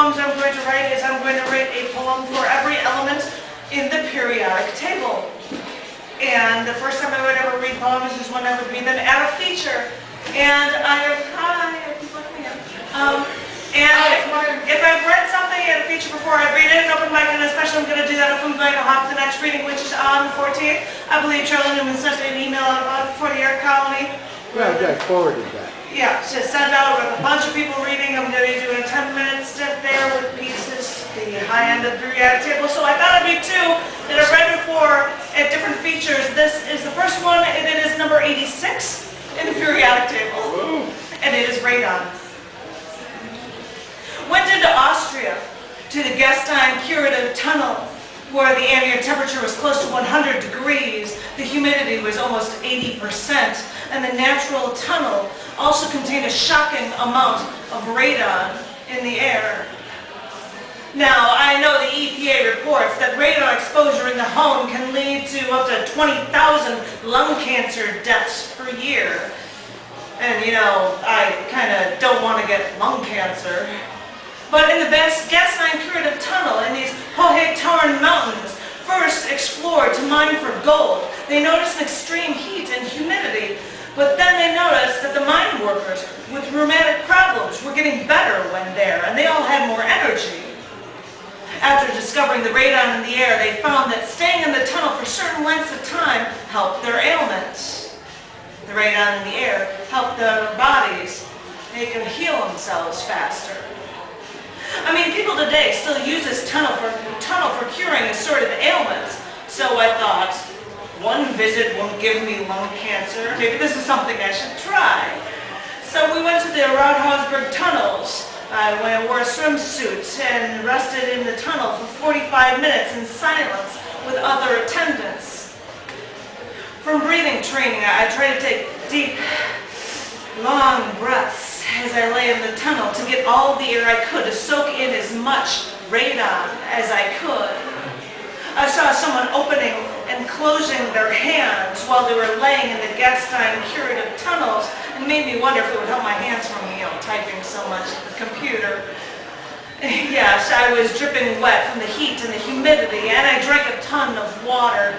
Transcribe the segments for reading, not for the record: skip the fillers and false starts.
poems I'm going to write is I'm going to write a poem for every element in the periodic table. And the first time I would ever read poems is when I would read them at a feature. And I keep looking at if I've read something at a feature before, I'd read it in open mic, and especially I'm going to do that if I'm going to hop to the next reading, which is on the 14th. I believe Charlie Newman sent an email out for the Art Colony. Yeah, I forwarded that. Yeah, she sent out with a bunch of people reading. I'm going to be doing a 10-minute stint there with pieces, the high end of the periodic table. So I thought I'd be two that I've read before at different features. This is the first one, and it is number 86 in the periodic table. And it is Radon. Went into Austria to the Gastein Curative Tunnel, where the ambient temperature was close to 100 degrees, the humidity was almost 80%, and the natural tunnel also contained a shocking amount of radon in the air. Now, I know the EPA reports that radon exposure in the home can lead to up to 20,000 lung cancer deaths per year. And you know, I kind of don't want to get lung cancer. But in the Gastein Curative Tunnel in these Hohe-Tauern mountains, first explored to mine for gold, they noticed extreme heat and humidity, but then they noticed that the mine workers with rheumatic problems were getting better when there, and they all had more energy. After discovering the radon in the air, they found that staying in the tunnel for certain lengths of time helped their ailments. The radon in the air helped their bodies make them heal themselves faster. I mean, people today still use this tunnel for curing assorted ailments. So I thought, one visit won't give me lung cancer. Maybe this is something I should try. So we went to the Radhausberg tunnels. I wore a swimsuit and rested in the tunnel for 45 minutes in silence with other attendants. From breathing training, I tried to take deep, long breaths as I lay in the tunnel to get all the air I could to soak in as much radon as I could. I saw someone opening and closing their hands while they were laying in the Gastein Curative Tunnels, and it made me wonder if it would help my hands from, typing so much at the computer. Yes, I was dripping wet from the heat and the humidity, and I drank a ton of water.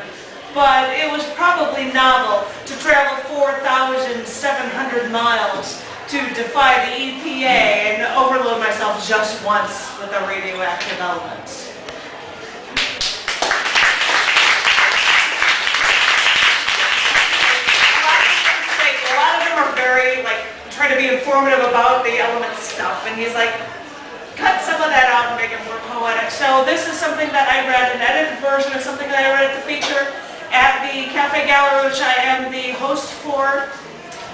But it was probably novel to travel 4,700 miles to defy the EPA and overload myself just once with a radioactive element. A lot of them are very, try to be informative about the element stuff, and he's like, cut some of that out and make it more poetic. So this is something that I read, an edited version of something that I read at the feature at the Cafe Gallery, which I am the host for.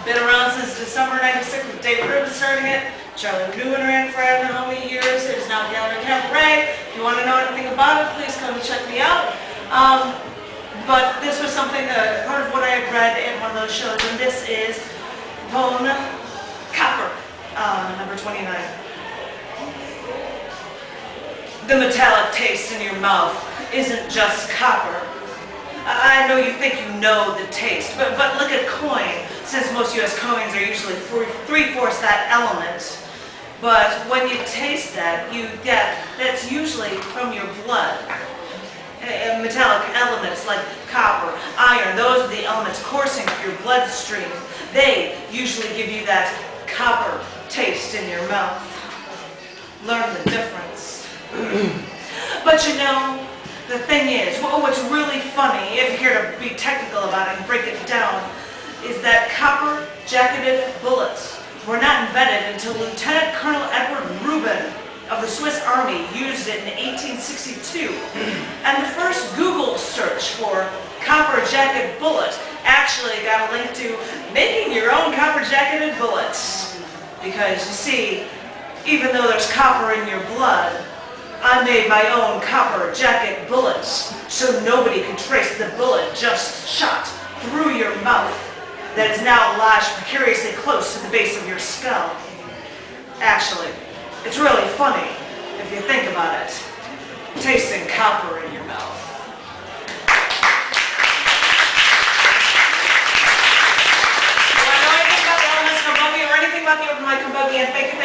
Been around since December '96 with David Rubin starting it. Charlie Newman ran for I don't know how many years. It is now Gallery Cabaret. If you want to know anything about it, please come and check me out. But this was something, part of what I had read in one of those shows, and this is poem Copper, number 29. The metallic taste in your mouth isn't just copper. I know you think you know the taste, but look at coin. Since most U.S. coins are usually 3/4 that element, but when you taste that, you get that's usually from your blood. Metallic elements like copper, iron, those are the elements coursing through your bloodstream. They usually give you that copper taste in your mouth. Learn the difference. But you know, the thing is, what's really funny, if you're here to be technical about it and break it down, is that copper-jacketed bullets were not invented until Lieutenant Colonel Edward Rubin of the Swiss Army used it in 1862. And the first Google search for copper-jacketed bullet actually got a link to making your own copper-jacketed bullets. Because you see, even though there's copper in your blood, I made my own copper jacket bullets, so nobody could trace the bullet just shot through your mouth that is now lodged precariously close to the base of your skull. Actually, it's really funny if you think about it, tasting copper in your mouth. Do I know anything about the elements of Kumbugi or anything about the open mic Kumbugi? And thank you.